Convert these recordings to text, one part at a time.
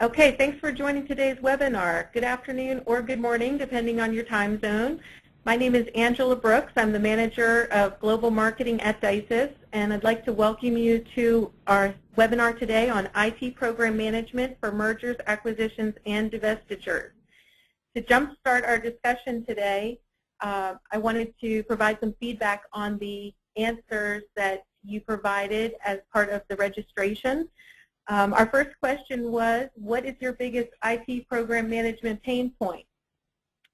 Okay, thanks for joining today's webinar. Good afternoon or good morning, depending on your time zone. My name is Angela Brooks. I'm the Manager of Global Marketing at Divestitures, and I'd like to welcome you to our webinar today on IT Program Management for Mergers, Acquisitions, and Divestitures. To jumpstart our discussion today, I wanted to provide some feedback on the answers that you provided as part of the registration. Our first question was, what is your biggest IT program management pain point?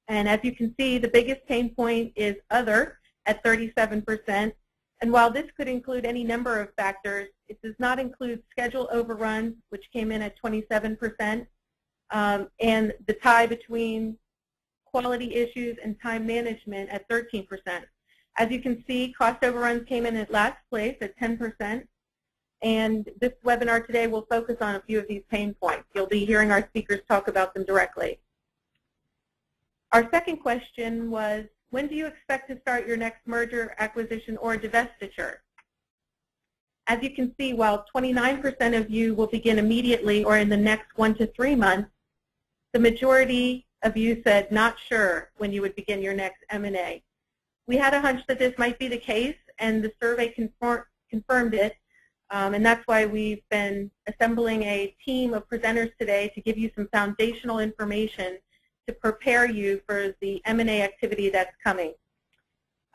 And as you can see, the biggest pain point is other at 37%. And while this could include any number of factors, it does not include schedule overruns, which came in at 27%, and the tie between quality issues and time management at 13%. As you can see, cost overruns came in at last place at 10%. And this webinar today will focus on a few of these pain points. You'll be hearing our speakers talk about them directly. Our second question was, when do you expect to start your next merger, acquisition, or divestiture? As you can see, while 29% of you will begin immediately or in the next 1 to 3 months, the majority of you said not sure when you would begin your next M&A. We had a hunch that this might be the case, and the survey confirmed it. And that's why we've been assembling a team of presenters today to give you some foundational information to prepare you for the M&A activity that's coming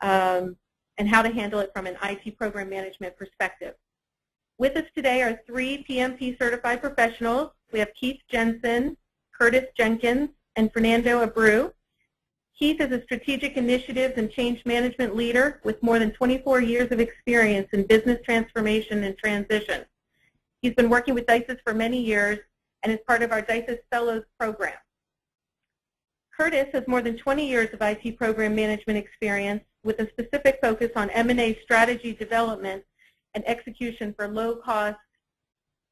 and how to handle it from an IT program management perspective. With us today are 3 PMP certified professionals. We have Keith Jensen, Curtis Jenkins, and Fernando Abreu. Keith is a strategic initiatives and change management leader with more than 24 years of experience in business transformation and transition. He's been working with Divestitures for many years and is part of our Divestitures Fellows program. Curtis has more than 20 years of IT program management experience with a specific focus on M&A strategy development and execution for low cost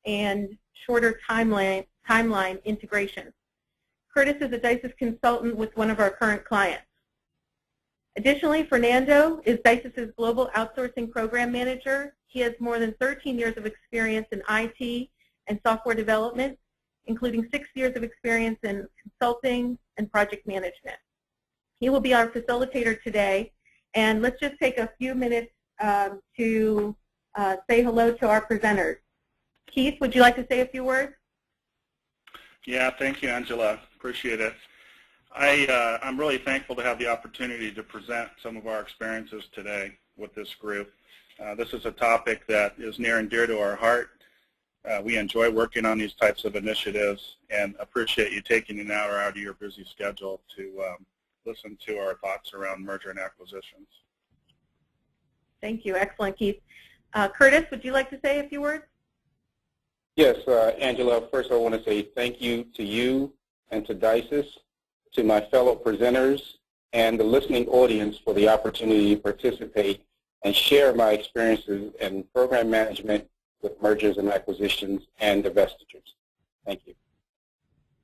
and shorter timeline integration. Curtis is a Divestitures consultant with one of our current clients. Additionally, Fernando is Divestitures' Global Outsourcing Program Manager. He has more than 13 years of experience in IT and software development, including 6 years of experience in consulting and project management. He will be our facilitator today, and let's just take a few minutes to say hello to our presenters. Keith, would you like to say a few words? Yeah, thank you, Angela. Appreciate it. I'm really thankful to have the opportunity to present some of our experiences today with this group. This is a topic that is near and dear to our heart. We enjoy working on these types of initiatives and appreciate you taking an hour out of your busy schedule to listen to our thoughts around merger and acquisitions. Thank you. Excellent, Keith. Curtis, would you like to say a few words? Yes, Angela, first I want to say thank you to you and to Divestitures, to my fellow presenters, and the listening audience for the opportunity to participate and share my experiences in program management with mergers and acquisitions and divestitures. Thank you.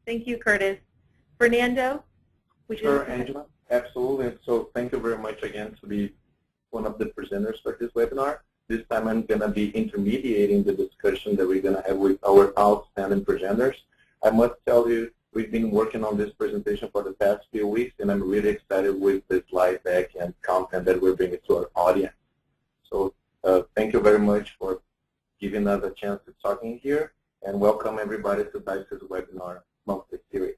Thank you, Curtis. Fernando, would you? Sure, Angela, absolutely. So thank you very much again to be one of the presenters for this webinar. This time I'm going to be intermediating the discussion that we're going to have with our outstanding presenters. I must tell you, we've been working on this presentation for the past few weeks, and I'm really excited with the slide deck and content that we're bringing to our audience. So thank you very much for giving us a chance to talking here, and welcome everybody to Divestitures webinar monthly series.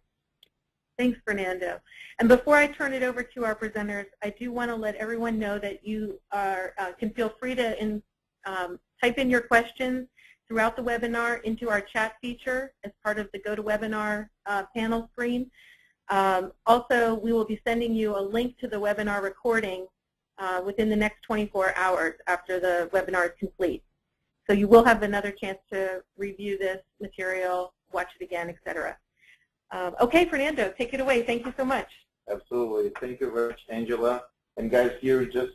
Thanks, Fernando. And before I turn it over to our presenters, I do want to let everyone know that you can feel free to type in your questions throughout the webinar into our chat feature as part of the GoToWebinar panel screen. Also, we will be sending you a link to the webinar recording within the next 24 hours after the webinar is complete. So you will have another chance to review this material, watch it again, etc. Okay, Fernando, take it away. Thank you so much. Absolutely. Thank you very much, Angela. And guys, here just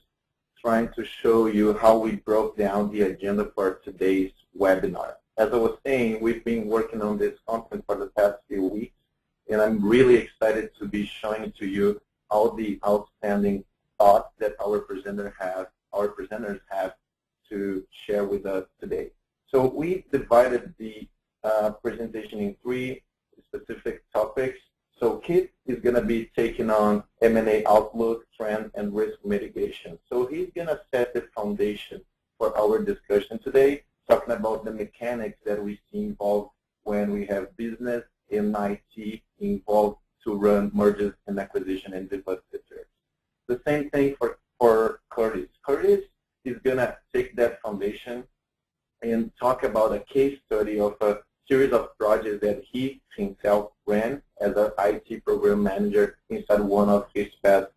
trying to show you how we broke down the agenda for today's webinar. As I was saying, we've been working on this content for the past few weeks, and I'm really excited to be showing to you all the outstanding thoughts that our presenters have to share with us today. So we divided the presentation in 3 specific topics. So Keith is going to be taking on M&A outlook, trend, and risk mitigation. So he's going to set the foundation for our discussion today, talking about the mechanics that we see involved when we have business and IT involved to run mergers and acquisition and divestitures. The same thing for Curtis. Curtis is going to take that foundation and talk about a case study of a series of projects that he himself ran as an IT program manager inside one of his past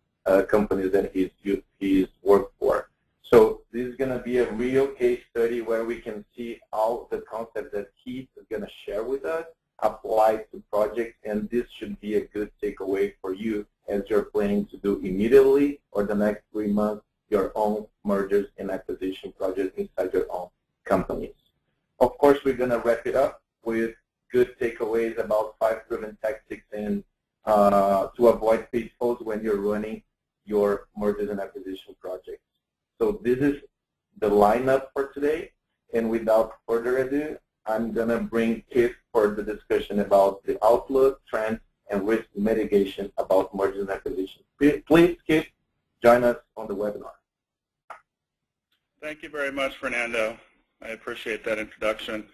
companies that he's worked for. So this is going to be a real case study where we can see all the concepts that Keith is going to share with us apply to projects, and this should be a good takeaway for you as you're planning to do immediately or the next 3 months your own mergers and acquisition projects inside your own companies. Of course, we're going to wrap it up with good takeaways about 5 proven tactics and to avoid pitfalls when you're running your mergers and acquisition projects. So this is the lineup for today, and without further ado, I'm going to bring Keith for the discussion about the outlook, trends, and risk mitigation about mergers and acquisitions. Please, Keith, join us on the webinar. Thank you very much, Fernando. I appreciate that introduction.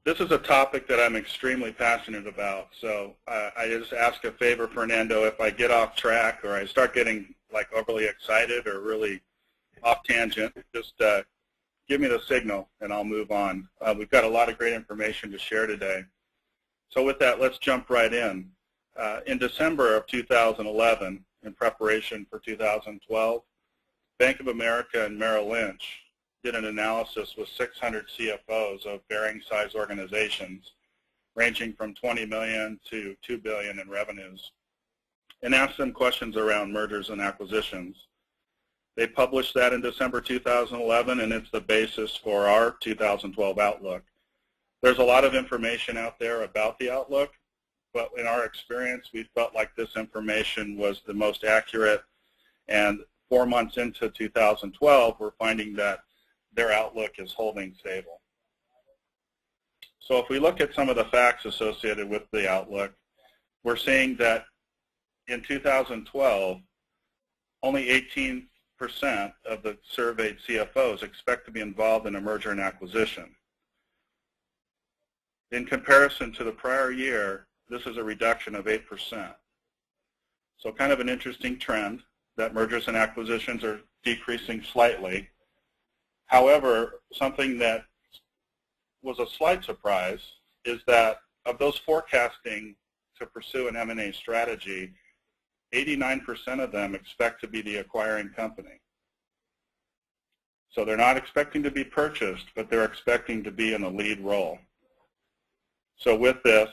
This is a topic that I'm extremely passionate about, so I just ask a favor, Fernando, if I get off track or I start getting like overly excited or really off tangent, just give me the signal and I'll move on. We've got a lot of great information to share today. So with that, let's jump right in. In December of 2011, in preparation for 2012, Bank of America and Merrill Lynch did an analysis with 600 CFOs of varying size organizations, ranging from 20 million to 2 billion in revenues, and asked them questions around mergers and acquisitions. They published that in December 2011, and it's the basis for our 2012 outlook. There's a lot of information out there about the outlook, but in our experience, we felt like this information was the most accurate, and 4 months into 2012, we're finding that their outlook is holding stable. So if we look at some of the facts associated with the outlook, we're seeing that in 2012, only 18% of the surveyed CFOs expect to be involved in a merger and acquisition. In comparison to the prior year, this is a reduction of 8%. So kind of an interesting trend that mergers and acquisitions are decreasing slightly. However, something that was a slight surprise is that of those forecasting to pursue an M&A strategy, 89% of them expect to be the acquiring company. So they're not expecting to be purchased, but they're expecting to be in a lead role. So with this,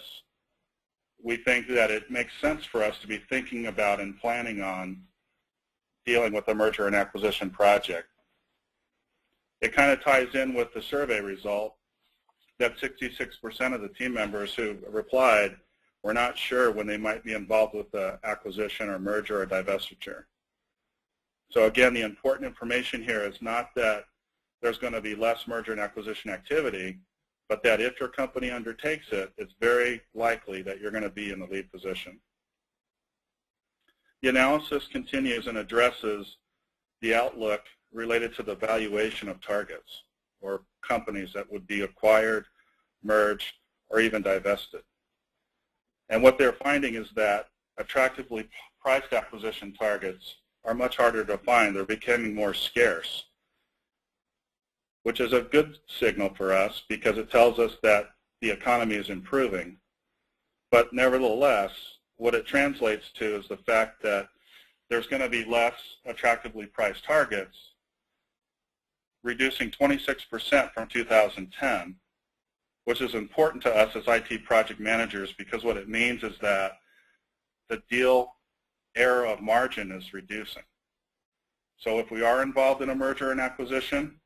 we think that it makes sense for us to be thinking about and planning on dealing with a merger and acquisition project. It kind of ties in with the survey result that 66% of the team members who replied were not sure when they might be involved with the acquisition or merger or divestiture. So again, the important information here is not that there's going to be less merger and acquisition activity, but that if your company undertakes it, it's very likely that you're going to be in the lead position. The analysis continues and addresses the outlook related to the valuation of targets or companies that would be acquired, merged, or even divested. And what they're finding is that attractively priced acquisition targets are much harder to find. They're becoming more scarce, which is a good signal for us because it tells us that the economy is improving. But nevertheless, what it translates to is the fact that there's going to be less attractively priced targets, reducing 26% from 2010, which is important to us as IT project managers because what it means is that the deal error of margin is reducing. So if we are involved in a merger and acquisition,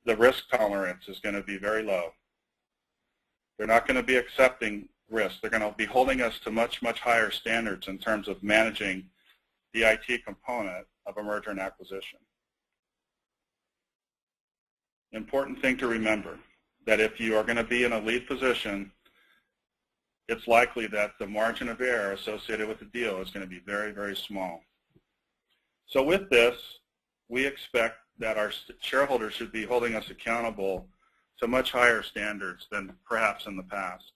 the risk tolerance is going to be very low. They're not going to be accepting risk. They're going to be holding us to much, much higher standards in terms of managing the IT component of a merger and acquisition. Important thing to remember, that if you are going to be in a lead position, it's likely that the margin of error associated with the deal is going to be very, very small. So with this, we expect that our shareholders should be holding us accountable to much higher standards than perhaps in the past.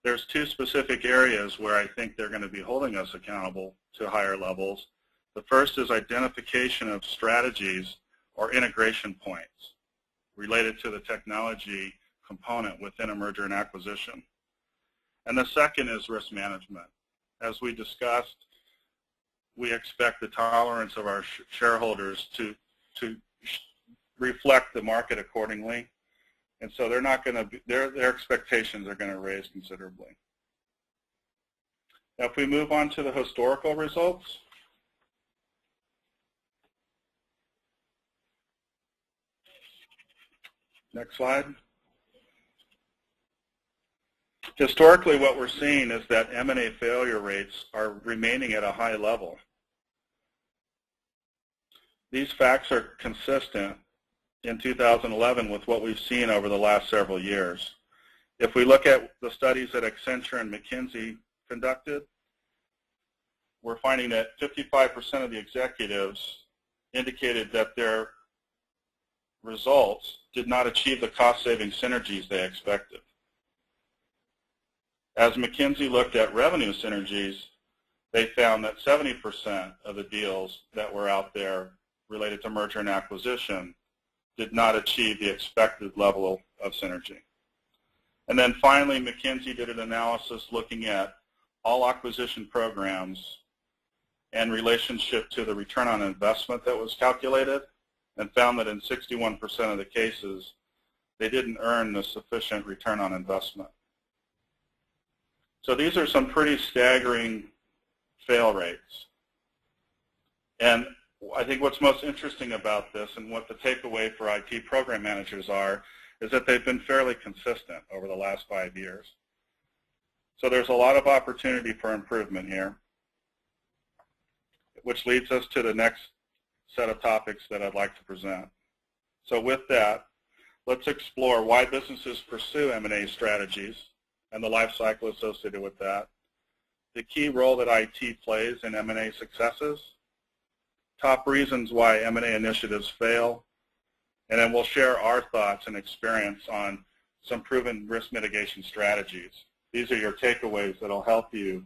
There's two specific areas where I think they're going to be holding us accountable to higher levels. The first is identification of strategies or integration points related to the technology component within a merger and acquisition. And the second is risk management. As we discussed, we expect the tolerance of our shareholders to reflect the market accordingly. And so they're not going to be, their expectations are going to raise considerably. Now, if we move on to the historical results, next slide. Historically, what we're seeing is that M&A failure rates are remaining at a high level. These facts are consistent in 2011 with what we've seen over the last several years. If we look at the studies that Accenture and McKinsey conducted, we're finding that 55% of the executives indicated that their results did not achieve the cost-saving synergies they expected. As McKinsey looked at revenue synergies, they found that 70% of the deals that were out there related to merger and acquisition did not achieve the expected level of synergy. And then finally, McKinsey did an analysis looking at all acquisition programs and relationship to the return on investment that was calculated, and found that in 61% of the cases, they didn't earn the sufficient return on investment. So these are some pretty staggering fail rates. And I think what's most interesting about this, and what the takeaway for IT program managers are, is that they've been fairly consistent over the last 5 years. So there's a lot of opportunity for improvement here, which leads us to the next set of topics that I'd like to present. So with that, let's explore why businesses pursue M&A strategies and the life cycle associated with that, the key role that IT plays in M&A successes, top reasons why M&A initiatives fail, and then we'll share our thoughts and experience on some proven risk mitigation strategies. These are your takeaways that will help you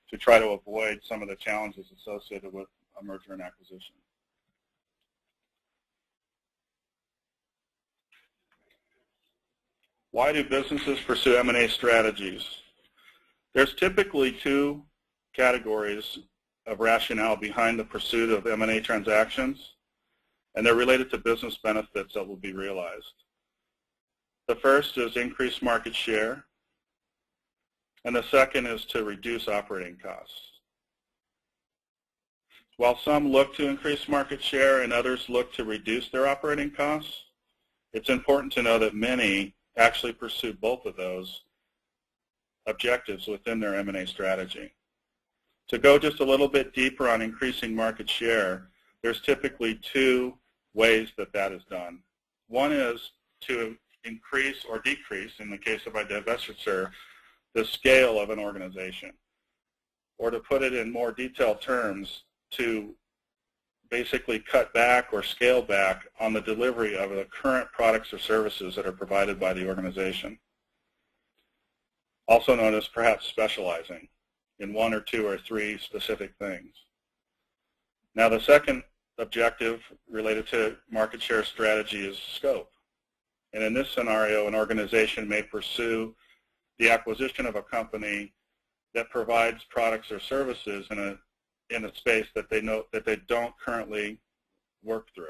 to try to avoid some of the challenges associated with a merger and acquisition. Why do businesses pursue M&A strategies? There's typically two categories of rationale behind the pursuit of M&A transactions, and they're related to business benefits that will be realized. The first is increased market share, and the second is to reduce operating costs. While some look to increase market share and others look to reduce their operating costs, it's important to know that many actually pursue both of those objectives within their M&A strategy. To go just a little bit deeper on increasing market share, there's typically two ways that that is done. One is to increase or decrease, in the case of a divestiture, the scale of an organization. Or to put it in more detailed terms, to basically cut back or scale back on the delivery of the current products or services that are provided by the organization. Also known as perhaps specializing in one or two or three specific things. Now the second objective related to market share strategy is scope. And in this scenario, an organization may pursue the acquisition of a company that provides products or services in a space that they know that they don't currently work through.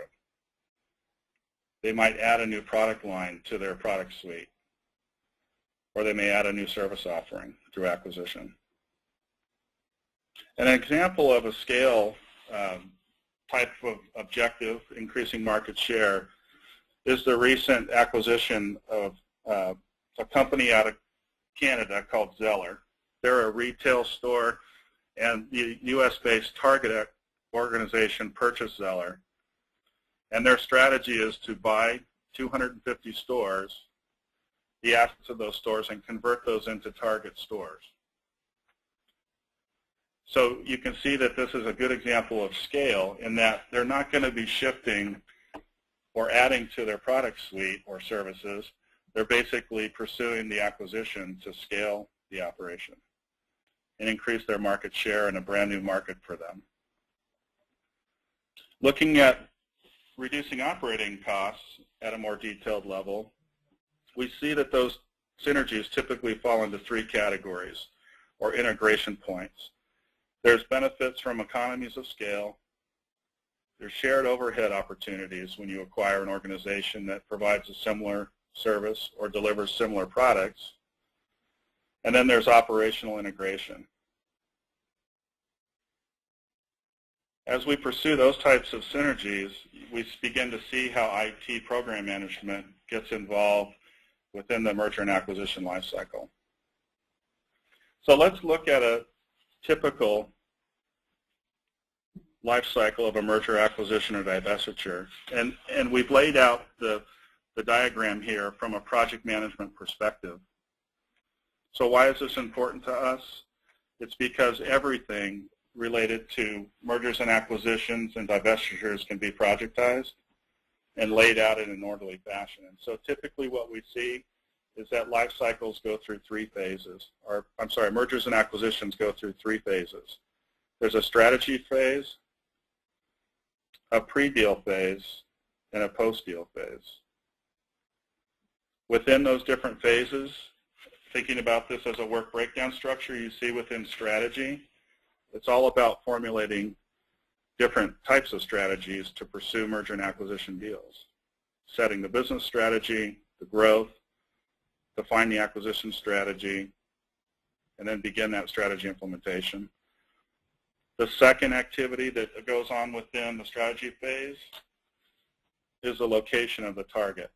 They might add a new product line to their product suite, or they may add a new service offering through acquisition. An example of a scale type of objective, increasing market share, is the recent acquisition of a company out of Canada called Zeller. They're a retail store, and the U.S.-based Target organization purchased Zeller. And their strategy is to buy 250 stores the assets of those stores and convert those into target stores. So you can see that this is a good example of scale in that they're not going to be shifting or adding to their product suite or services. They're basically pursuing the acquisition to scale the operation and increase their market share in a brand new market for them. Looking at reducing operating costs at a more detailed level, we see that those synergies typically fall into three categories or integration points. There's benefits from economies of scale. There's shared overhead opportunities when you acquire an organization that provides a similar service or delivers similar products. And then there's operational integration. As we pursue those types of synergies, we begin to see how IT program management gets involved within the merger and acquisition lifecycle. So let's look at a typical lifecycle of a merger, acquisition, or divestiture. And we've laid out the diagram here from a project management perspective. So why is this important to us? It's because everything related to mergers and acquisitions and divestitures can be projectized and laid out in an orderly fashion. And so typically what we see is that life cycles go through three phases, or I'm sorry, mergers and acquisitions go through three phases. There's a strategy phase, a pre-deal phase, and a post-deal phase. Within those different phases, thinking about this as a work breakdown structure you see within strategy, it's all about formulating different types of strategies to pursue merger and acquisition deals. Setting the business strategy, the growth, define the acquisition strategy, and then begin that strategy implementation. The second activity that goes on within the strategy phase is the location of the target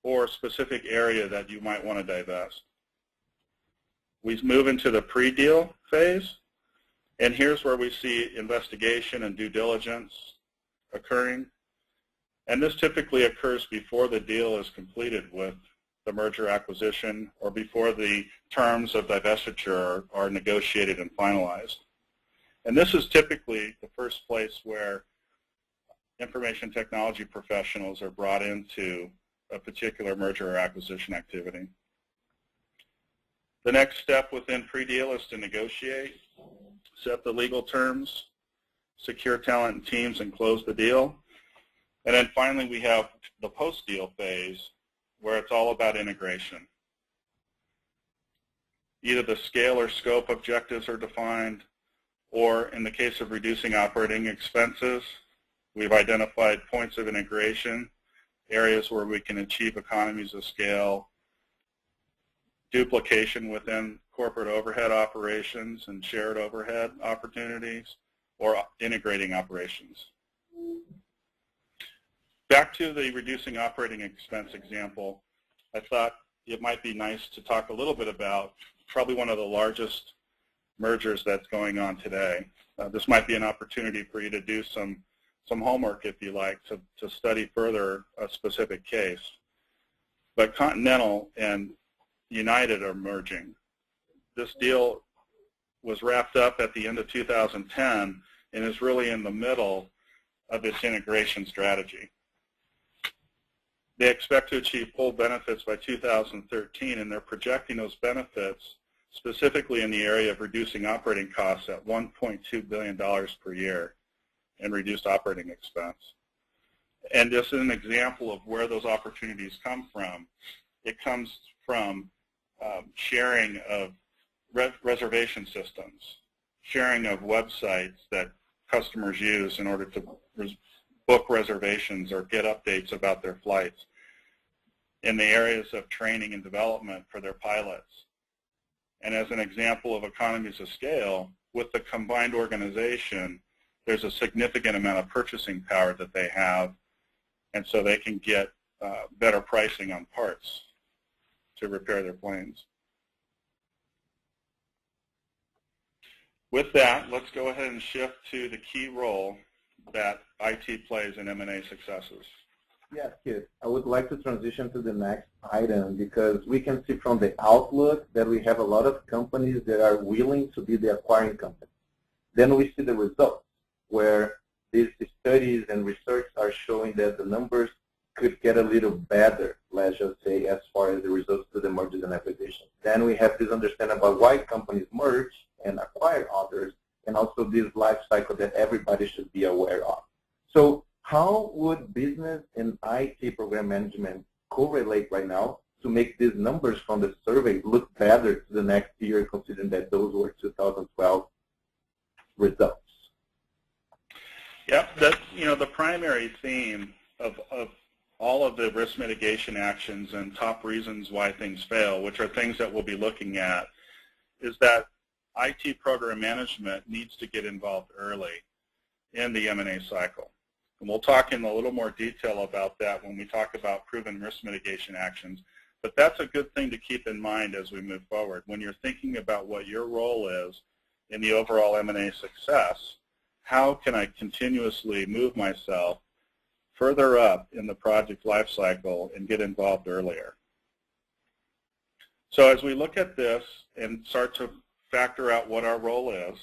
or a specific area that you might want to divest. We move into the pre-deal phase, and here's where we see investigation and due diligence occurring. And this typically occurs before the deal is completed with the merger acquisition or before the terms of divestiture are negotiated and finalized. And this is typically the first place where information technology professionals are brought into a particular merger or acquisition activity. The next step within pre-deal is to negotiate, set the legal terms, secure talent and teams, and close the deal. And then finally we have the post-deal phase where it's all about integration. Either the scale or scope objectives are defined, or in the case of reducing operating expenses, we've identified points of integration, areas where we can achieve economies of scale, duplication within corporate overhead operations and shared overhead opportunities, or integrating operations. Back to the reducing operating expense example, I thought it might be nice to talk a little bit about probably one of the largest mergers that's going on today. This might be an opportunity for you to do some homework, if you like, to study further a specific case. But Continental and United are merging. This deal was wrapped up at the end of 2010 and is really in the middle of its integration strategy. They expect to achieve full benefits by 2013, and they're projecting those benefits specifically in the area of reducing operating costs at $1.2 billion per year in reduced operating expense. And this is an example of where those opportunities come from. It comes from sharing of reservation systems, sharing of websites that customers use in order to book reservations or get updates about their flights, in the areas of training and development for their pilots. And as an example of economies of scale, with the combined organization, there's a significant amount of purchasing power that they have, and so they can get better pricing on parts to repair their planes. With that, let's go ahead and shift to the key role that IT plays in M&A successes. Yes, Kit. I would like to transition to the next item because we can see from the outlook that we have a lot of companies that are willing to be the acquiring company. Then we see the results where these studies and research are showing that the numbers could get a little better, let's just say, as far as the results to the mergers and acquisitions. Then we have this understanding about why companies merge and acquire others, and also this life cycle that everybody should be aware of. So how would business and IT program management correlate right now to make these numbers from the survey look better to the next year, considering that those were 2012 results? Yep, the primary theme of all of the risk mitigation actions and top reasons why things fail, which are things that we'll be looking at, is that IT program management needs to get involved early in the M&A cycle. And we'll talk in a little more detail about that when we talk about proven risk mitigation actions. But that's a good thing to keep in mind as we move forward. When you're thinking about what your role is in the overall M&A success, how can I continuously move myself further up in the project life cycle and get involved earlier? So as we look at this and start to factor out what our role is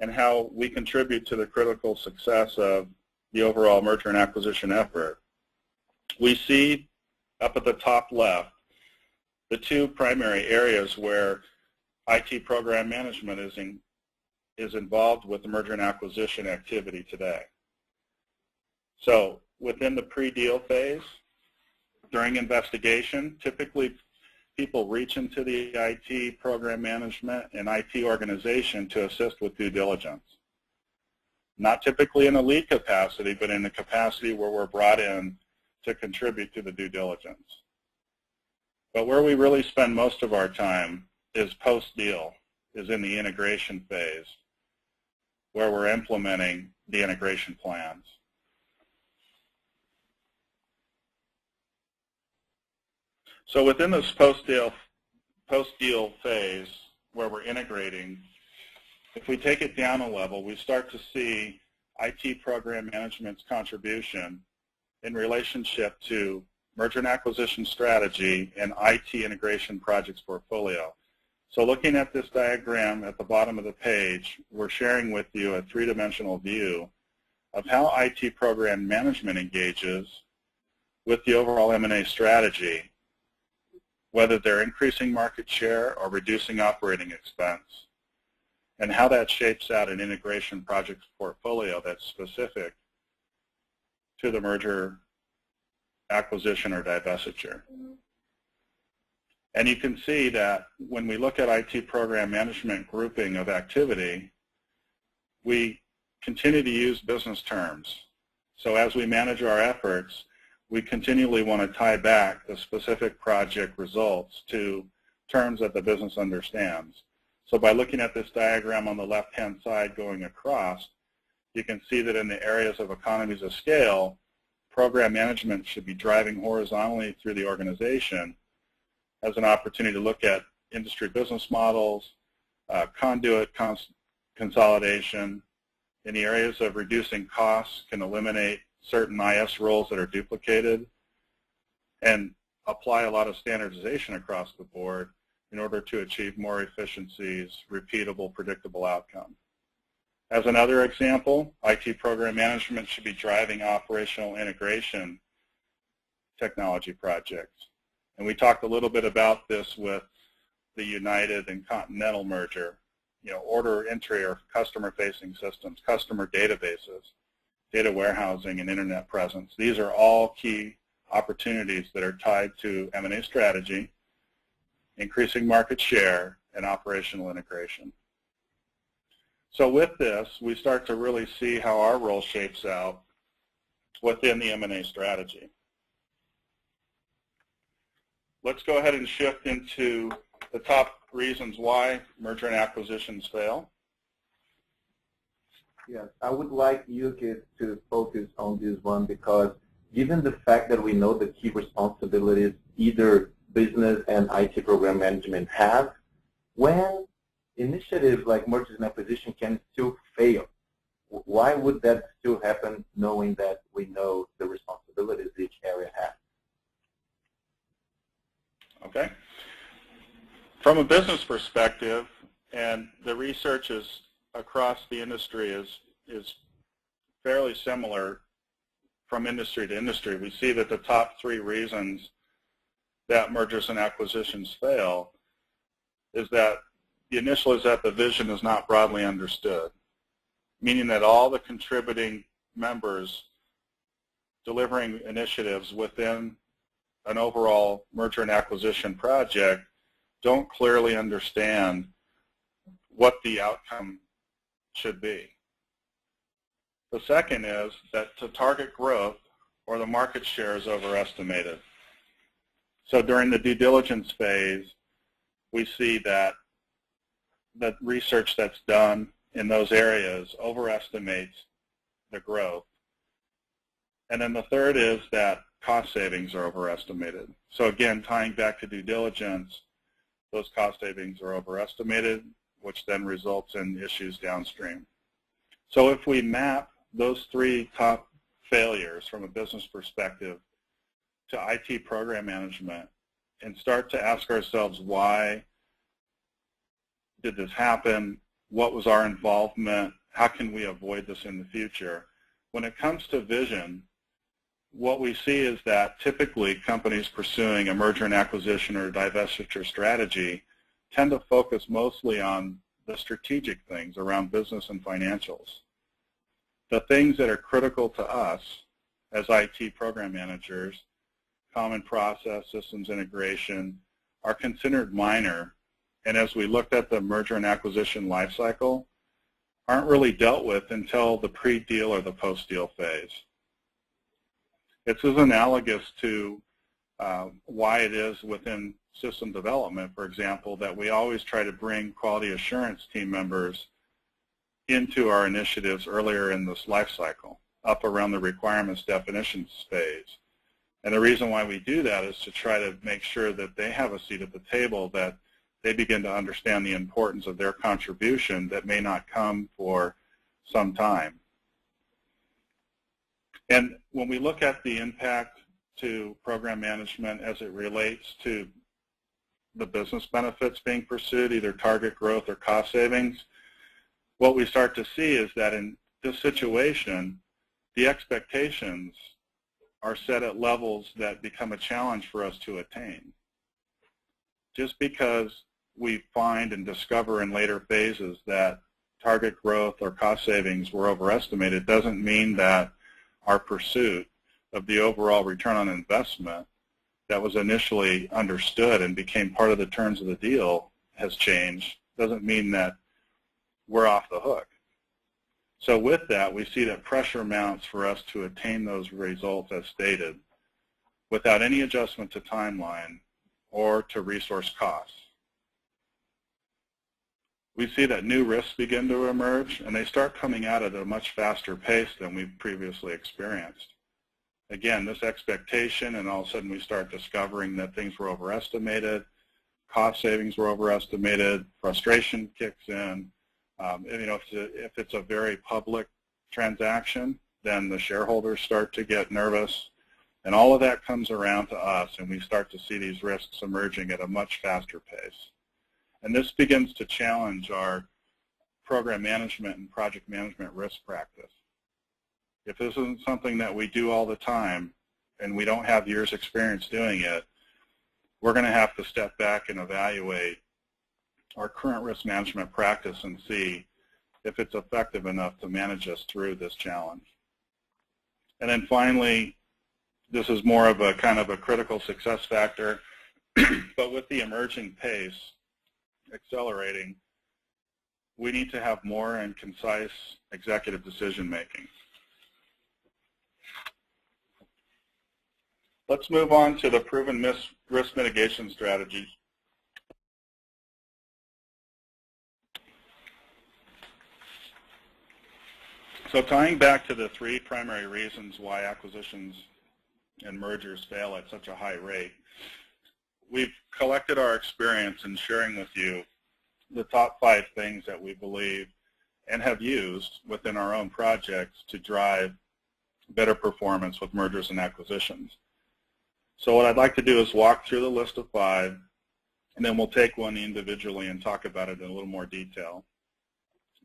and how we contribute to the critical success of the overall merger and acquisition effort, we see up at the top left the two primary areas where IT program management is involved with the merger and acquisition activity today. So within the pre-deal phase, during investigation, typically people reach into the IT program management and IT organization to assist with due diligence. Not typically in a lead capacity, but in a capacity where we're brought in to contribute to the due diligence. But where we really spend most of our time is post-deal, is in the integration phase, where we're implementing the integration plans. So within this post-deal phase, where we're integrating, if we take it down a level, we start to see IT program management's contribution in relationship to merger and acquisition strategy and IT integration projects portfolio. So looking at this diagram at the bottom of the page, we're sharing with you a three-dimensional view of how IT program management engages with the overall M&A strategy, whether they're increasing market share or reducing operating expense, and how that shapes out an integration project portfolio that's specific to the merger, acquisition, or divestiture. And you can see that when we look at IT program management grouping of activity, we continue to use business terms. So as we manage our efforts, we continually want to tie back the specific project results to terms that the business understands. So by looking at this diagram on the left-hand side going across, you can see that in the areas of economies of scale, program management should be driving horizontally through the organization as an opportunity to look at industry business models, conduit consolidation. In the areas of reducing costs, can eliminate certain IS roles that are duplicated and apply a lot of standardization across the board in order to achieve more efficiencies, repeatable, predictable outcome. As another example, IT program management should be driving operational integration technology projects. And we talked a little bit about this with the United and Continental merger, order entry or customer-facing systems, customer databases, data warehousing, and internet presence. These are all key opportunities that are tied to M&A strategy, increasing market share, and operational integration. So with this, we start to really see how our role shapes out within the M&A strategy. Let's go ahead and shift into the top reasons why merger and acquisitions fail. Yes, I would like you to focus on this one because given the fact that we know the key responsibilities either business and IT program management have, when initiatives like mergers and acquisition can still fail, why would that still happen knowing that we know the responsibilities each area has? Okay. From a business perspective, and the research is across the industry is fairly similar from industry to industry. We see that the top 3 reasons that mergers and acquisitions fail is that the initial is that the vision is not broadly understood, meaning that all the contributing members delivering initiatives within an overall merger and acquisition project don't clearly understand what the outcome should be. The second is that the target growth or the market share is overestimated. So during the due diligence phase, we see that the research that's done in those areas overestimates the growth. And then the third is that cost savings are overestimated. So again, tying back to due diligence, those cost savings are overestimated, which then results in issues downstream. So if we map those 3 top failures from a business perspective to IT program management and start to ask ourselves, why did this happen? What was our involvement? How can we avoid this in the future? When it comes to vision, what we see is that typically companies pursuing a merger and acquisition or divestiture strategy tend to focus mostly on the strategic things around business and financials. The things that are critical to us as IT program managers, common process, systems integration, are considered minor, and as we looked at the merger and acquisition lifecycle, aren't really dealt with until the pre-deal or the post-deal phase. This is analogous to why it is within system development, for example, that we always try to bring quality assurance team members into our initiatives earlier in this life cycle, up around the requirements definitions phase. And the reason why we do that is to try to make sure that they have a seat at the table, that they begin to understand the importance of their contribution that may not come for some time. And when we look at the impact to program management as it relates to the business benefits being pursued, either target growth or cost savings, what we start to see is that in this situation, the expectations are set at levels that become a challenge for us to attain. Just because we find and discover in later phases that target growth or cost savings were overestimated doesn't mean that our pursuit of the overall return on investment that was initially understood and became part of the terms of the deal has changed. Doesn't mean that we're off the hook. So with that, we see that pressure mounts for us to attain those results as stated without any adjustment to timeline or to resource costs. We see that new risks begin to emerge, and they start coming out at a much faster pace than we've previously experienced. Again, this expectation, and all of a sudden we start discovering that things were overestimated, cost savings were overestimated, frustration kicks in. If it's a very public transaction, then the shareholders start to get nervous, and all of that comes around to us, and we start to see these risks emerging at a much faster pace. And this begins to challenge our program management and project management risk practice. If this isn't something that we do all the time and we don't have years' experience doing it, we're going to have to step back and evaluate our current risk management practice and see if it's effective enough to manage us through this challenge. And then finally, this is more of a kind of a critical success factor, but with the emerging pace accelerating, we need to have more and concise executive decision making. Let's move on to the proven risk mitigation strategies. So tying back to the 3 primary reasons why acquisitions and mergers fail at such a high rate, we've collected our experience in sharing with you the top 5 things that we believe and have used within our own projects to drive better performance with mergers and acquisitions. So what I'd like to do is walk through the list of 5, and then we'll take one individually and talk about it in a little more detail.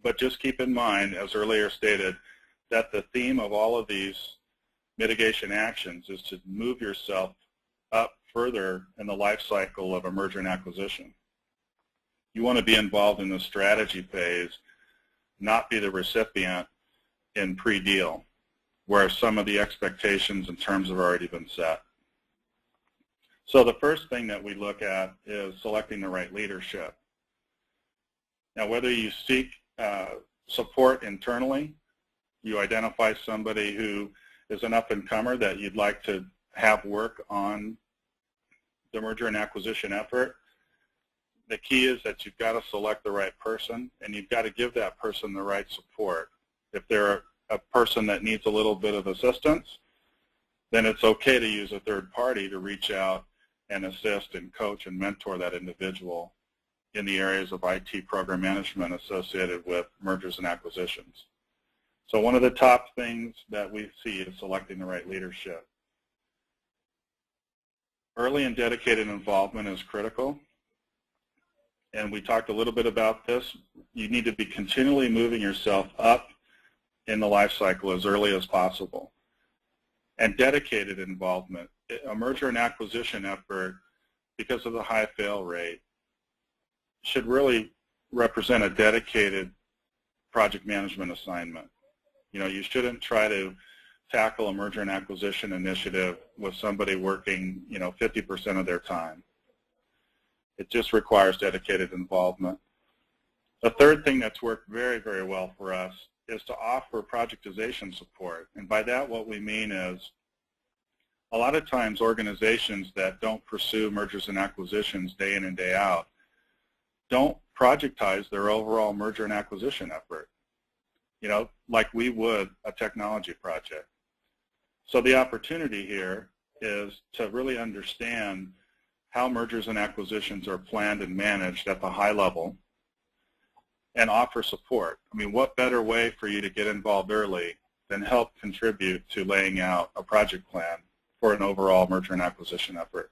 But just keep in mind, as earlier stated, that the theme of all of these mitigation actions is to move yourself up further in the life cycle of a merger and acquisition. You want to be involved in the strategy phase, not be the recipient in pre-deal, where some of the expectations and terms have already been set. So the first thing that we look at is selecting the right leadership. Now, whether you seek support internally, you identify somebody who is an up-and-comer that you'd like to have work on the merger and acquisition effort, the key is that you've got to select the right person, and you've got to give that person the right support. If they're a person that needs a little bit of assistance, then it's okay to use a third party to reach out and assist and coach and mentor that individual in the areas of IT program management associated with mergers and acquisitions. So one of the top things that we see is selecting the right leadership. Early and dedicated involvement is critical, and we talked a little bit about this. You need to be continually moving yourself up in the life cycle as early as possible. And dedicated involvement, a merger and acquisition effort, because of the high fail rate, should really represent a dedicated project management assignment. You know, you shouldn't try to tackle a merger and acquisition initiative with somebody working, 50% of their time. It just requires dedicated involvement. The third thing that's worked very, very well for us is to offer projectization support. And by that, what we mean is a lot of times organizations that don't pursue mergers and acquisitions day in and day out don't projectize their overall merger and acquisition effort, like we would a technology project. So the opportunity here is to really understand how mergers and acquisitions are planned and managed at the high level and offer support. I mean, what better way for you to get involved early than help contribute to laying out a project plan for an overall merger and acquisition effort?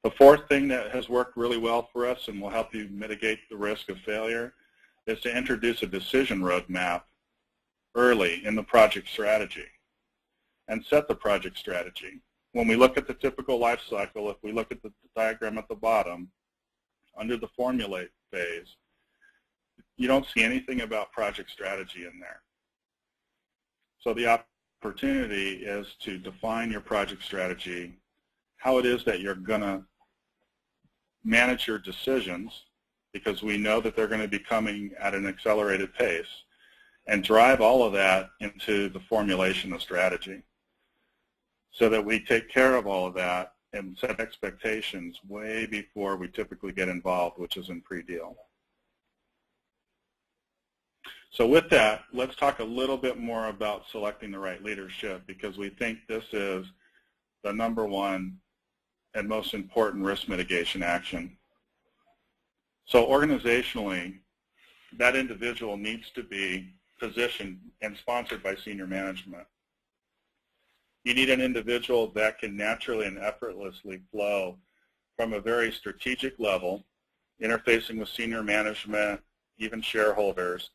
The fourth thing that has worked really well for us and will help you mitigate the risk of failure is to introduce a decision roadmap early in the project strategy and set the project strategy. When we look at the typical life cycle, if we look at the diagram at the bottom, under the formulate phase, you don't see anything about project strategy in there. So the opportunity is to define your project strategy, how it is that you're going to manage your decisions, because we know that they're going to be coming at an accelerated pace, and drive all of that into the formulation of strategy so that we take care of all of that and set expectations way before we typically get involved, which is in pre-deal. So with that, let's talk a little bit more about selecting the right leadership, because we think this is the #1 and most important risk mitigation action. So organizationally, that individual needs to be positioned and sponsored by senior management. You need an individual that can naturally and effortlessly flow from a very strategic level, interfacing with senior management, even shareholders,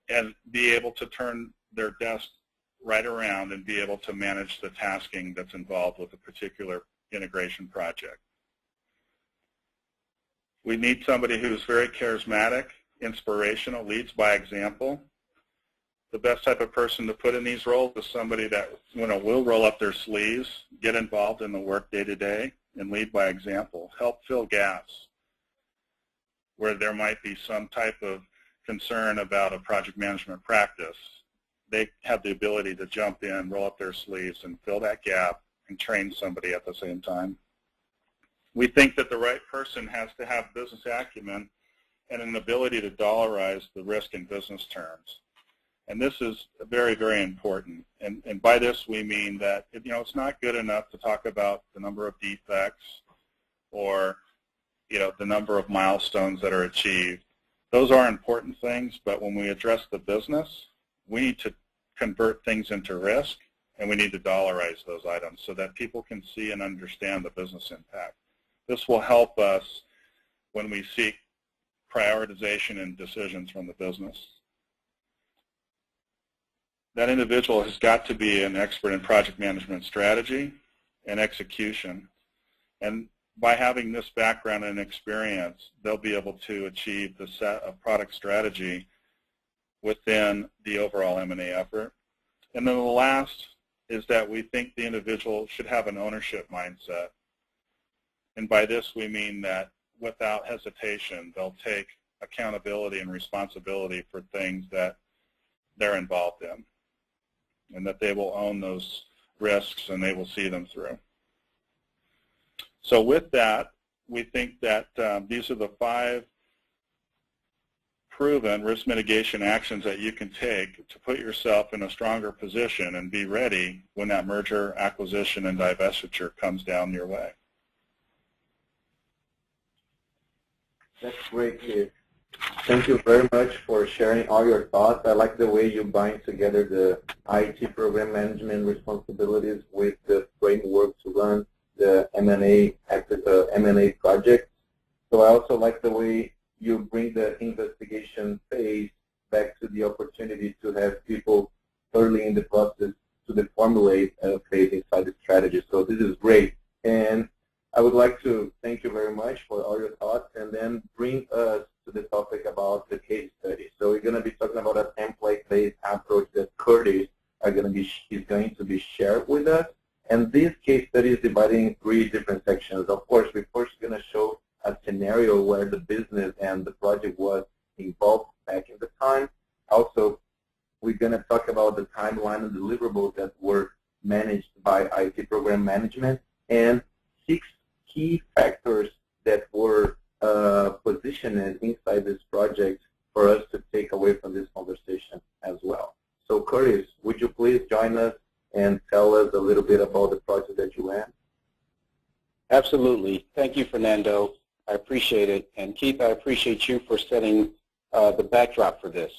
and be able to turn their desk right around and be able to manage the tasking that's involved with a particular integration project. We need somebody who's very charismatic, inspirational, leads by example. The best type of person to put in these roles is somebody that will roll up their sleeves, get involved in the work day to day, and lead by example. Help fill gaps where there might be some type of concern about a project management practice. They have the ability to jump in, roll up their sleeves, and fill that gap and train somebody at the same time. We think that the right person has to have business acumen and an ability to dollarize the risk in business terms. And this is very, very important. And by this we mean that it's not good enough to talk about the number of defects or the number of milestones that are achieved. Those are important things, but when we address the business, we need to convert things into risk, and we need to dollarize those items so that people can see and understand the business impact. This will help us when we seek prioritization and decisions from the business. That individual has got to be an expert in project management strategy and execution. And by having this background and experience, they'll be able to achieve the set of product strategy within the overall M&A effort. And then the last is that we think the individual should have an ownership mindset. And by this we mean that without hesitation, they'll take accountability and responsibility for things that they're involved in, and that they will own those risks and they will see them through. So with that, we think that these are the 5 proven risk mitigation actions that you can take to put yourself in a stronger position and be ready when that merger, acquisition, and divestiture comes down your way. That's great, Keith. Thank you very much for sharing all your thoughts. I like the way you bind together the IT program management responsibilities with the framework to run the M&A project. So I also like the way you bring the investigation phase back to the opportunity to have people early in the process to formulate a phase inside the strategy. So this is great. And I would like to thank you very much for all your thoughts, and then bring us to the topic about the case study. So we're going to be talking about a template-based approach that Curtis is going to be shared with us. And this case study is divided in 3 different sections. Of course, we're first going to show a scenario where the business and the project was involved back in the time. Also, we're going to talk about the timeline and deliverables that were managed by IT program management, and 6 key factors that were positioned inside this project for us to take away from this conversation as well. So Curtis, would you please join us and tell us a little bit about the project that you ran? Absolutely. Thank you, Fernando. I appreciate it. And Keith, I appreciate you for setting the backdrop for this.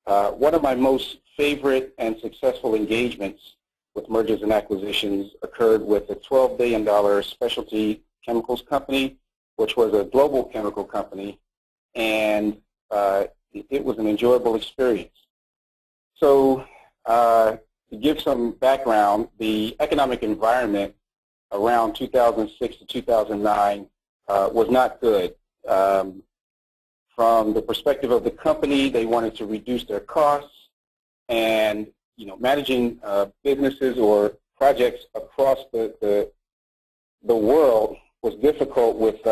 One of my most favorite and successful engagements with mergers and acquisitions occurred with a $12 billion specialty chemicals company, which was a global chemical company, and it was an enjoyable experience. So to give some background, the economic environment around 2006 to 2009 was not good. From the perspective of the company, they wanted to reduce their costs, and managing businesses or projects across the world was difficult with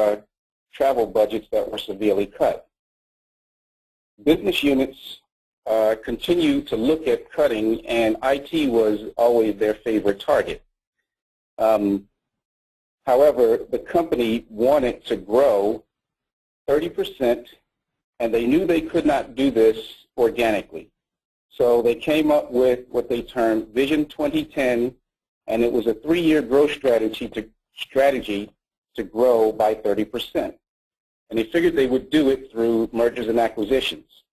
travel budgets that were severely cut. Business units continue to look at cutting, and IT was always their favorite target. However, the company wanted to grow 30%, and they knew they could not do this organically. So they came up with what they termed Vision 2010, and it was a 3-year growth strategy to grow by 30%. And they figured they would do it through mergers and acquisitions.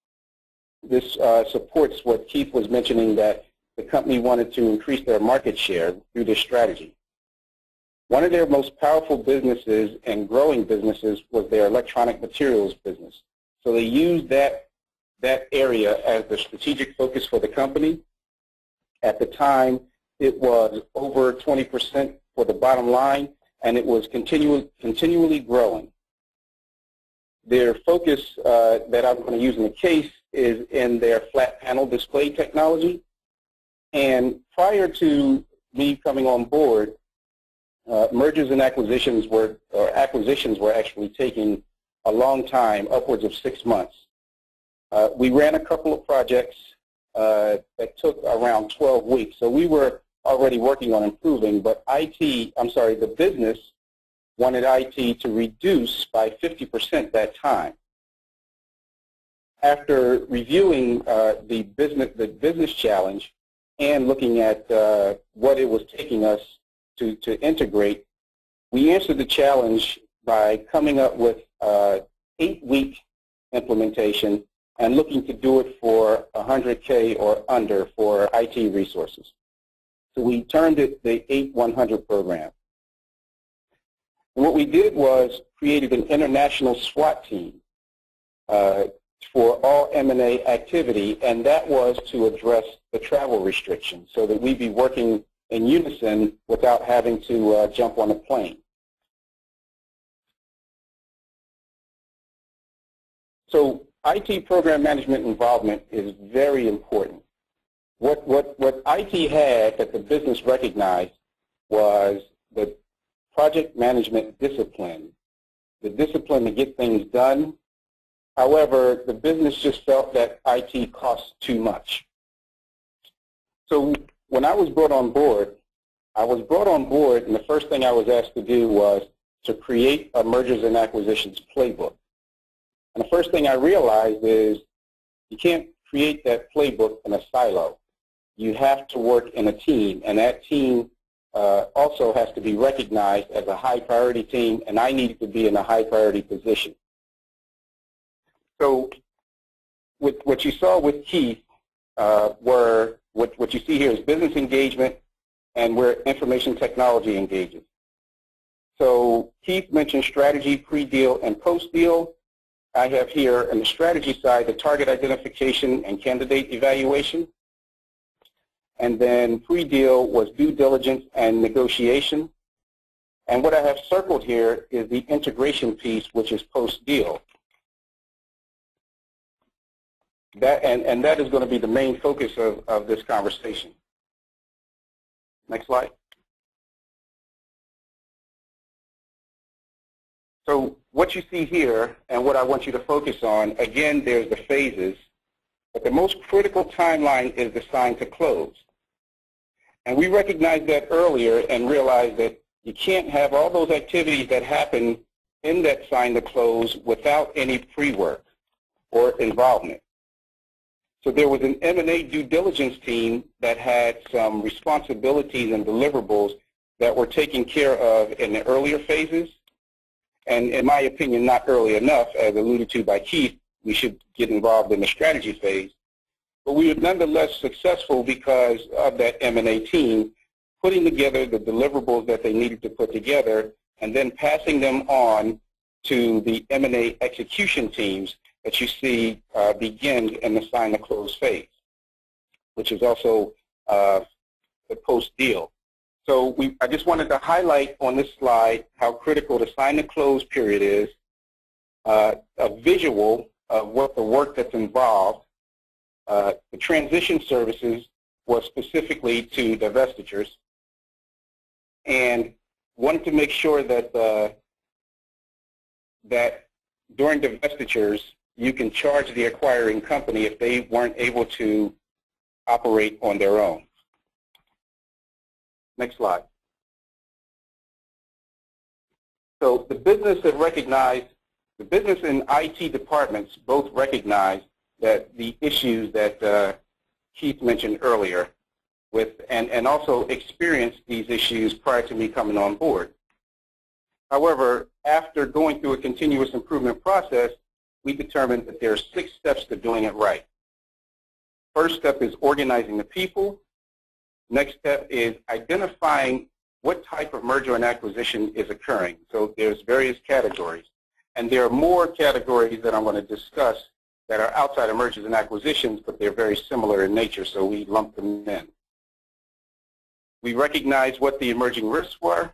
This supports what Keith was mentioning, that the company wanted to increase their market share through this strategy. One of their most powerful businesses and growing businesses was their electronic materials business. So they used that area as the strategic focus for the company. At the time, it was over 20% for the bottom line, and it was continually growing. Their focus that I'm going to use in the case is in their flat panel display technology. And prior to me coming on board, mergers and acquisitions were actually taking a long time, upwards of 6 months. We ran a couple of projects that took around 12 weeks. So we were already working on improving, but the business wanted IT to reduce by 50% that time. After reviewing the business challenge and looking at what it was taking us to integrate, we answered the challenge by coming up with 8-week implementation and looking to do it for 100K or under for IT resources. So we termed it the 8-100 program. And what we did was created an international SWAT team for all M&A activity, and that was to address the travel restrictions so that we'd be working in unison without having to jump on a plane. So IT program management involvement is very important. What IT had that the business recognized was the project management discipline, the discipline to get things done. However, the business just felt that IT costs too much. So when I was brought on board, and the first thing I was asked to do was to create a mergers and acquisitions playbook. And the first thing I realized is you can't create that playbook in a silo. You have to work in a team, and that team also has to be recognized as a high priority team, and I needed to be in a high priority position. So with what you saw with Keith were what you see here is business engagement and where information technology engages. So Keith mentioned strategy, pre-deal, and post-deal. I have here on the strategy side the target identification and candidate evaluation. And then pre-deal was due diligence and negotiation. And what I have circled here is the integration piece, which is post-deal. And that is going to be the main focus of this conversation. Next slide. So what you see here and what I want you to focus on, again, there's the phases, but the most critical timeline is the sign to close. And we recognized that earlier and realized that you can't have all those activities that happen in that sign to close without any pre-work or involvement. So there was an M&A due diligence team that had some responsibilities and deliverables that were taken care of in the earlier phases. And in my opinion, not early enough, as alluded to by Keith, we should get involved in the strategy phase. But we were nonetheless successful because of that M&A team putting together the deliverables that they needed to put together and then passing them on to the M&A execution teams that you see begin in the sign to close phase, which is also the post-deal. So I just wanted to highlight on this slide how critical the sign to close period is, a visual of what the work that's involved. The transition services was specifically to divestitures, and wanted to make sure that that during divestitures you can charge the acquiring company if they weren't able to operate on their own. Next slide. So the business had recognized, the business and IT departments both recognized that the issues that Keith mentioned earlier with, and also experienced these issues prior to me coming on board. However, after going through a continuous improvement process, we determined that there are 6 steps to doing it right. First step is organizing the people. Next step is identifying what type of merger and acquisition is occurring. So there's various categories. And there are more categories that I'm going to discuss that are outside of mergers and acquisitions, but they're very similar in nature, so we lump them in. We recognized what the emerging risks were.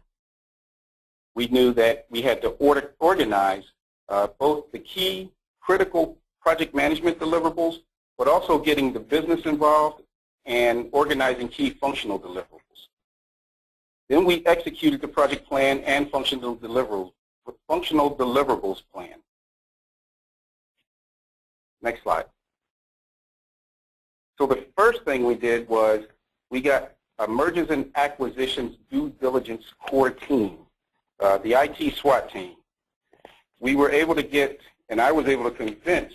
We knew that we had to organize both the key critical project management deliverables, but also getting the business involved and organizing key functional deliverables. Then we executed the project plan and functional deliverables plan. Next slide. So the first thing we did was we got a mergers and acquisitions due diligence core team, the IT SWAT team. We were able to get, and I was able to convince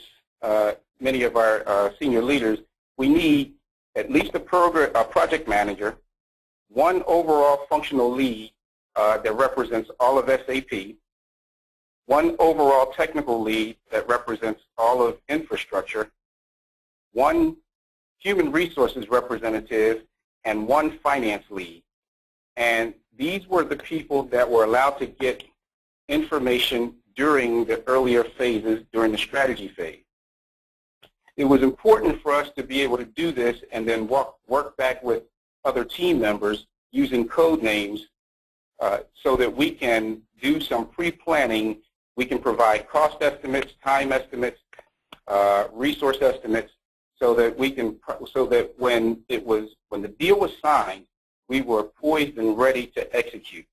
many of our senior leaders, we need at least a project manager, one overall functional lead that represents all of SAP, one overall technical lead that represents all of infrastructure, one human resources representative, and one finance lead. And these were the people that were allowed to get information during the earlier phases, during the strategy phase. It was important for us to be able to do this and then work back with other team members using code names so that we can do some pre-planning. We can provide cost estimates, time estimates, resource estimates, so that when the deal was signed, we were poised and ready to execute.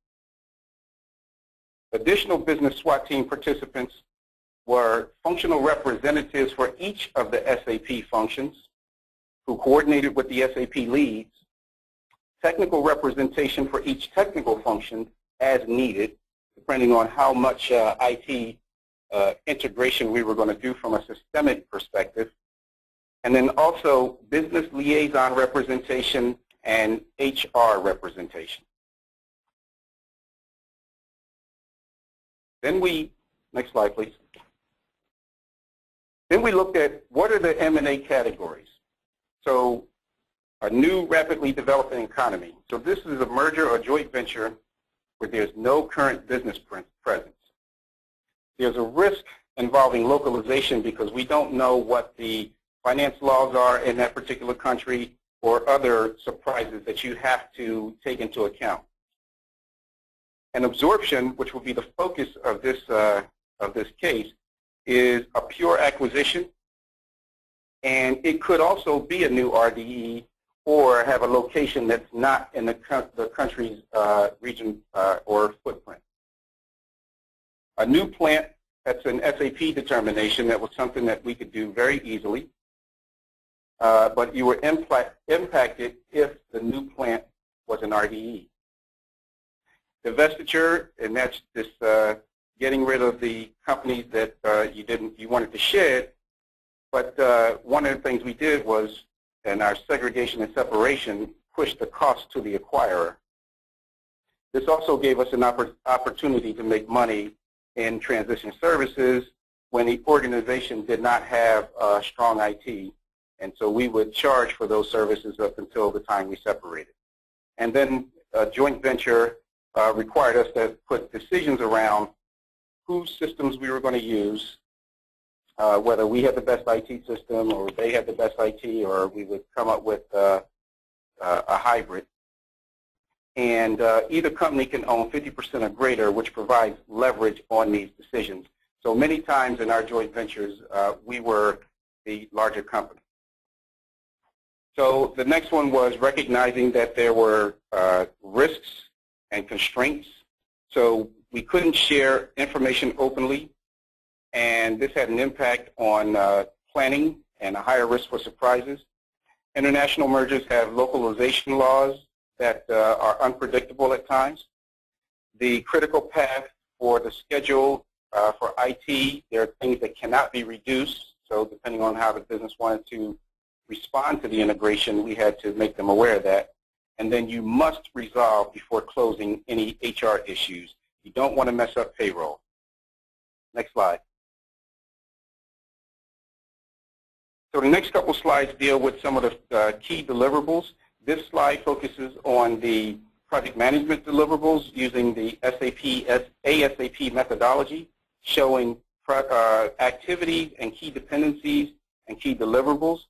Additional business SWAT team participants were functional representatives for each of the SAP functions who coordinated with the SAP leads, technical representation for each technical function as needed, depending on how much IT integration we were going to do from a systemic perspective, and then also business liaison representation and HR representation. Then next slide please. Then we looked at what are the M&A categories. So a new rapidly developing economy. So this is a merger or joint venture where there's no current business presence. There's a risk involving localization because we don't know what the finance laws are in that particular country or other surprises that you have to take into account. And absorption, which will be the focus of this case, is a pure acquisition, and it could also be a new RDE or have a location that's not in the country's region or footprint. A new plant, that's an SAP determination. That was something that we could do very easily, but you were impacted if the new plant was an RDE. Divestiture, and that's this getting rid of the companies that you wanted to shed. But one of the things we did was, in our segregation and separation, push the cost to the acquirer. This also gave us an opportunity to make money in transition services when the organization did not have strong IT, and so we would charge for those services up until the time we separated. And then a joint venture required us to put decisions around whose systems we were going to use, whether we had the best IT system or they had the best IT, or we would come up with a hybrid. And either company can own 50% or greater, which provides leverage on these decisions. So many times in our joint ventures, we were the larger company. So the next one was recognizing that there were risks and constraints. So we couldn't share information openly, and this had an impact on planning and a higher risk for surprises. International mergers have localization laws that are unpredictable at times. The critical path for the schedule for IT, there are things that cannot be reduced. So depending on how the business wanted to respond to the integration, we had to make them aware of that. And then you must resolve before closing any HR issues. You don't want to mess up payroll. Next slide. So the next couple slides deal with some of the key deliverables. This slide focuses on the project management deliverables using the ASAP methodology, showing activities and key dependencies and key deliverables.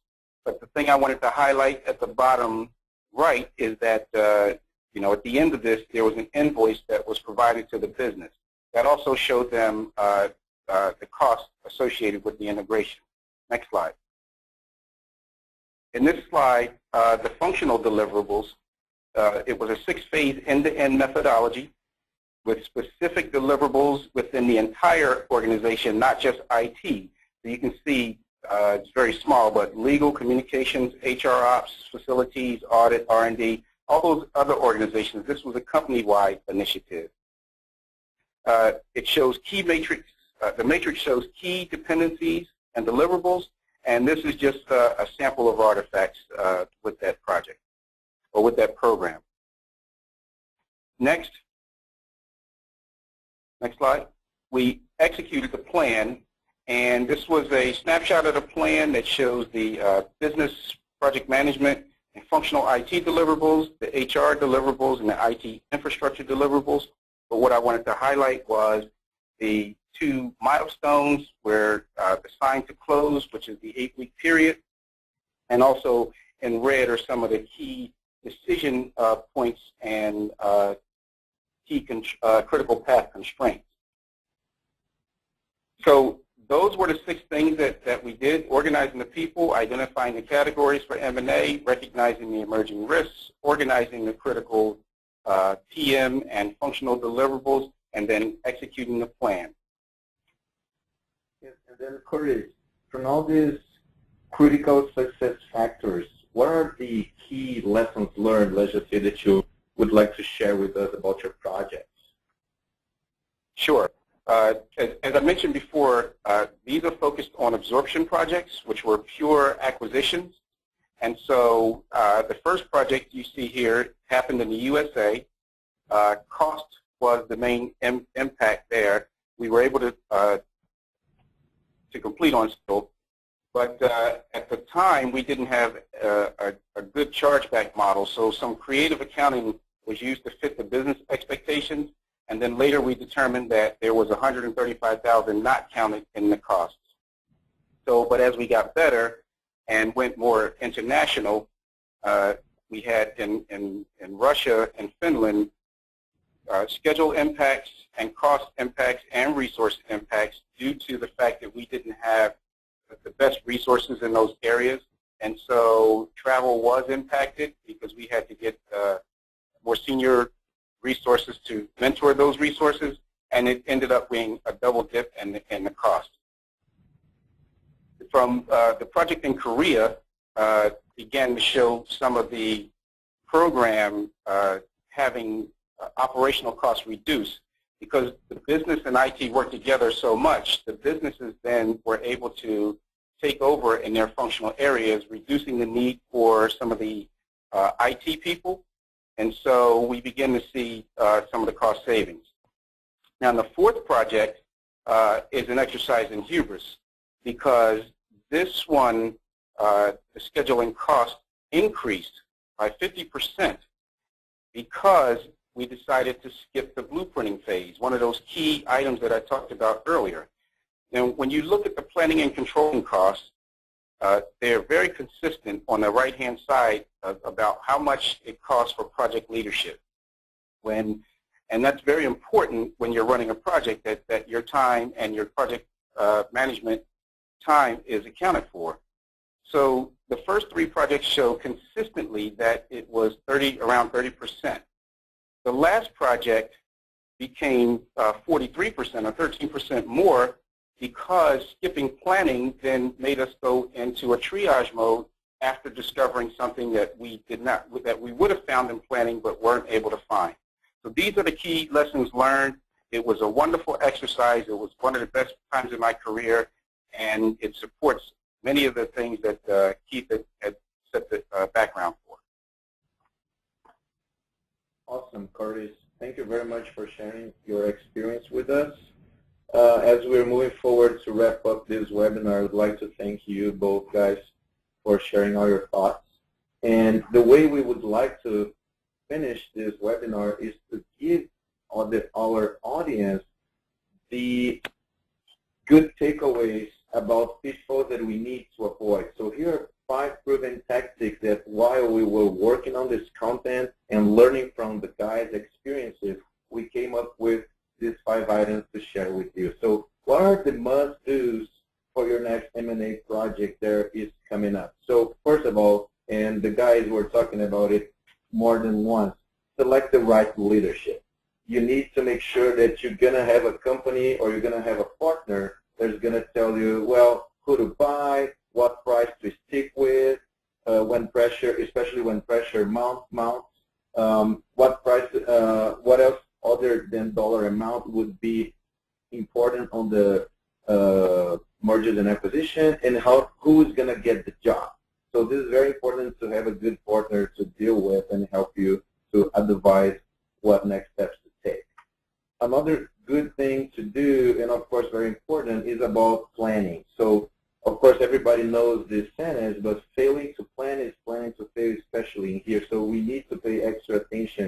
But the thing I wanted to highlight at the bottom right is that at the end of this, there was an invoice that was provided to the business. That also showed them the cost associated with the integration. Next slide. In this slide, the functional deliverables, it was a 6-phase end-to-end methodology with specific deliverables within the entire organization, not just IT. So you can see it's very small, but legal, communications, HR ops, facilities, audit, R&D, all those other organizations. This was a company-wide initiative. It shows key matrix. The matrix shows key dependencies and deliverables, and this is just a sample of artifacts with that project or with that program. Next slide. We executed the plan, and this was a snapshot of the plan that shows the business project management and functional IT deliverables, the HR deliverables, and the IT infrastructure deliverables. But what I wanted to highlight was the 2 milestones where the sign to close, which is the 8-week period, and also in red are some of the key decision points and key critical path constraints. So those were the 6 things that we did: organizing the people, identifying the categories for M&A, recognizing the emerging risks, organizing the critical PM and functional deliverables, and then executing the plan. Yes, and then Curtis, from all these critical success factors, what are the key lessons learned, let's just say, that you would like to share with us about your projects? Sure. As I mentioned before, these are focused on absorption projects, which were pure acquisitions. And so the first project you see here happened in the USA. Cost was the main impact there. We were able to complete on scope. But at the time, we didn't have a good chargeback model, so some creative accounting was used to fit the business expectations, and then later we determined that there was $135,000 not counted in the costs. So, but as we got better and went more international, we had in Russia and Finland schedule impacts and cost impacts and resource impacts due to the fact that we didn't have the best resources in those areas, and so travel was impacted because we had to get more senior resources to mentor those resources, and it ended up being a double dip in the cost. From the project in Korea, began to show some of the program having operational costs reduced because the business and IT worked together so much. The businesses then were able to take over in their functional areas, reducing the need for some of the IT people. And so we begin to see some of the cost savings. Now, the fourth project is an exercise in hubris, because this one, the scheduling cost increased by 50% because we decided to skip the blueprinting phase, one of those key items that I talked about earlier. Now, when you look at the planning and controlling costs, they're very consistent on the right-hand side about how much it costs for project leadership. And that's very important when you're running a project, that your time and your project management time is accounted for. So the first 3 projects show consistently that it was around 30%. The last project became 43% or 13% more because skipping planning then made us go into a triage mode after discovering something that we would have found in planning but weren't able to find. So these are the key lessons learned. It was a wonderful exercise. It was one of the best times in my career, and it supports many of the things that Keith had set the background for. Awesome, Curtis. Thank you very much for sharing your experience with us. As we're moving forward to wrap up this webinar, I would like to thank you both guys for sharing all your thoughts. And the way we would like to finish this webinar is to give our audience the good takeaways about pitfalls that we need to avoid. So here are 5 proven tactics that while we were working on this content and learning from the guys' experiences, we came up with these 5 items to share with you. So what are the must-dos for your next M&A project that is coming up? So first of all, and the guys were talking about it more than once, select the right leadership. You need to make sure that you're going to have a company or you're going to have a partner that's going to tell you, well, who to buy, what price to stick with, when pressure, especially when pressure mounts, what price, what else other than dollar amount would be important on the mergers and acquisition, and who is going to get the job. So this is very important to have a good partner to deal with and help you to advise what next steps to take. Another good thing to do, and of course very important, is about planning. So of course everybody knows this sentence, but failing to plan is planning to fail, especially in here. So we need to pay extra attention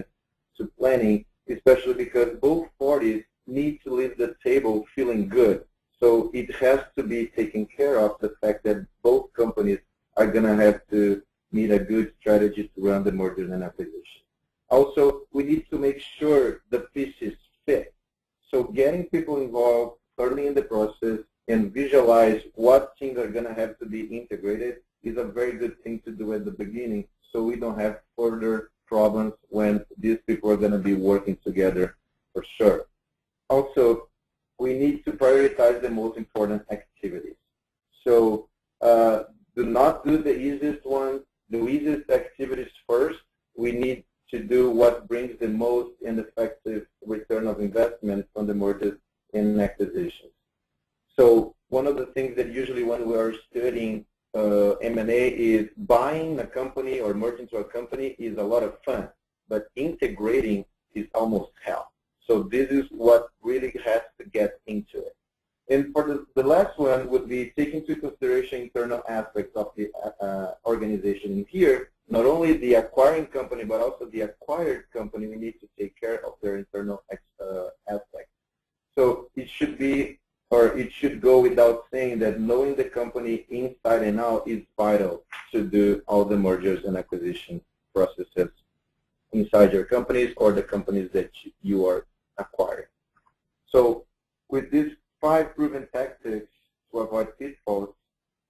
to planning, especially because both parties need to leave the table feeling good. So it has to be taken care of, the fact that both companies are going to have to meet a good strategy to run the mergers and acquisition. Also, we need to make sure the pieces fit. So getting people involved early in the process and visualize what things are going to have to be integrated is a very good thing to do at the beginning, so we don't have further problems when these people are going to be working together for sure. Also, we need to prioritize the most important activities. So do not do the easiest ones, the easiest activities first. We need to do what brings the most and effective return of investment from the mergers and acquisitions. So one of the things that usually when we are studying M&A is buying a company or merging to a company is a lot of fun, but integrating is almost hell. So this is what really has to get into it. And for the last one would be taking into consideration internal aspects of the organization. And here, not only the acquiring company, but also the acquired company, we need to take care of their internal aspects. So it should be, or it should go without saying that knowing the company inside and out is vital to do all the mergers and acquisition processes inside your companies or the companies that you are acquiring. So with these 5 proven tactics to avoid pitfalls,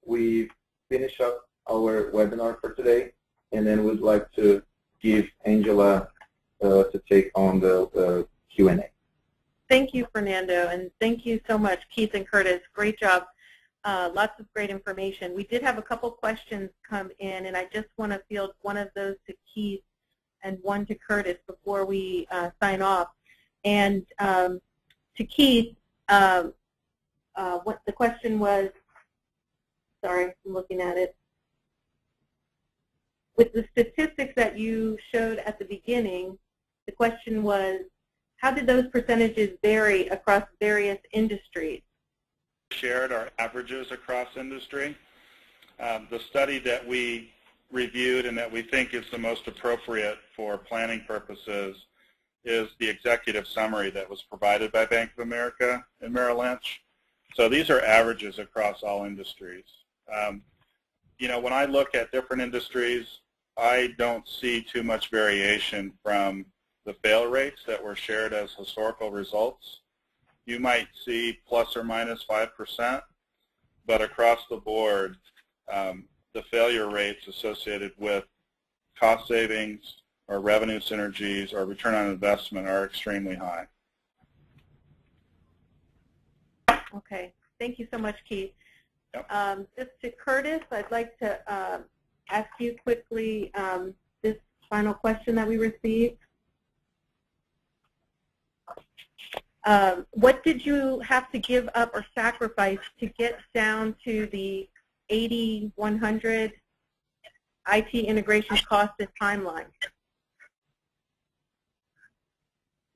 we finish up our webinar for today, and then we'd like to give Angela to take on the Q&A. Thank you, Fernando, and thank you so much, Keith and Curtis. Great job. Lots of great information. We did have a couple questions come in, and I just want to field one of those to Keith and one to Curtis before we sign off. And to Keith, what the question was, sorry, I'm looking at it. With the statistics that you showed at the beginning, the question was, how did those percentages vary across various industries? Shared our averages across industry. The study that we reviewed and that we think is the most appropriate for planning purposes is the executive summary that was provided by Bank of America and Merrill Lynch. So these are averages across all industries. You know, when I look at different industries, I don't see too much variation from the fail rates that were shared as historical results. You might see plus or minus 5%, but across the board, the failure rates associated with cost savings or revenue synergies or return on investment are extremely high. Okay, thank you so much, Keith. Yep. Just to Curtis, I'd like to ask you quickly this final question that we received. What did you have to give up or sacrifice to get down to the 80-100 IT integration cost and timeline?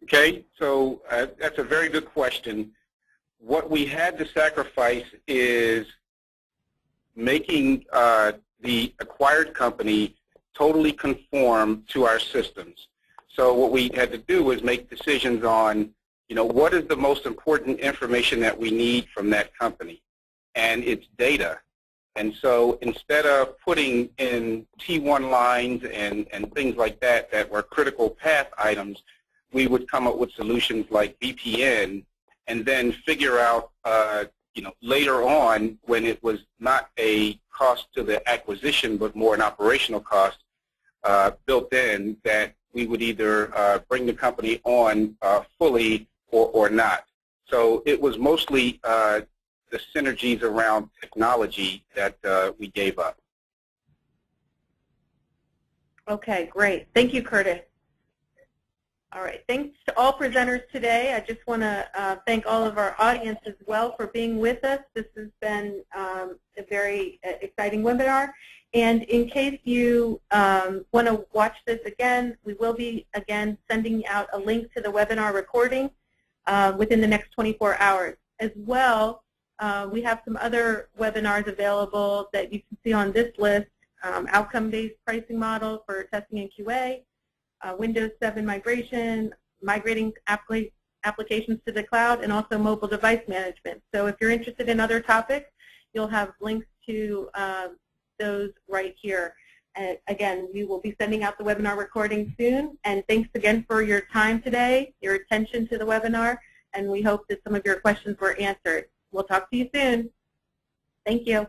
Okay, so that's a very good question. What we had to sacrifice is making the acquired company totally conform to our systems. So what we had to do was make decisions on, you know, what is the most important information that we need from that company, and it's data. And so instead of putting in T1 lines and things like that that were critical path items, we would come up with solutions like VPN and then figure out, you know, later on when it was not a cost to the acquisition but more an operational cost built in, that we would either bring the company on fully or not. So it was mostly the synergies around technology that we gave up. Okay, great. Thank you, Curtis. All right, thanks to all presenters today. I just want to thank all of our audience as well for being with us. This has been a very exciting webinar. And in case you want to watch this again, we will be, again, sending out a link to the webinar recording. within the next 24 hours. As well, we have some other webinars available that you can see on this list, outcome-based pricing model for testing and QA, Windows 7 migration, migrating applications to the cloud, and also mobile device management. So if you're interested in other topics, you'll have links to those right here. Again, we will be sending out the webinar recording soon, and thanks again for your time today, your attention to the webinar, and we hope that some of your questions were answered. We'll talk to you soon. Thank you.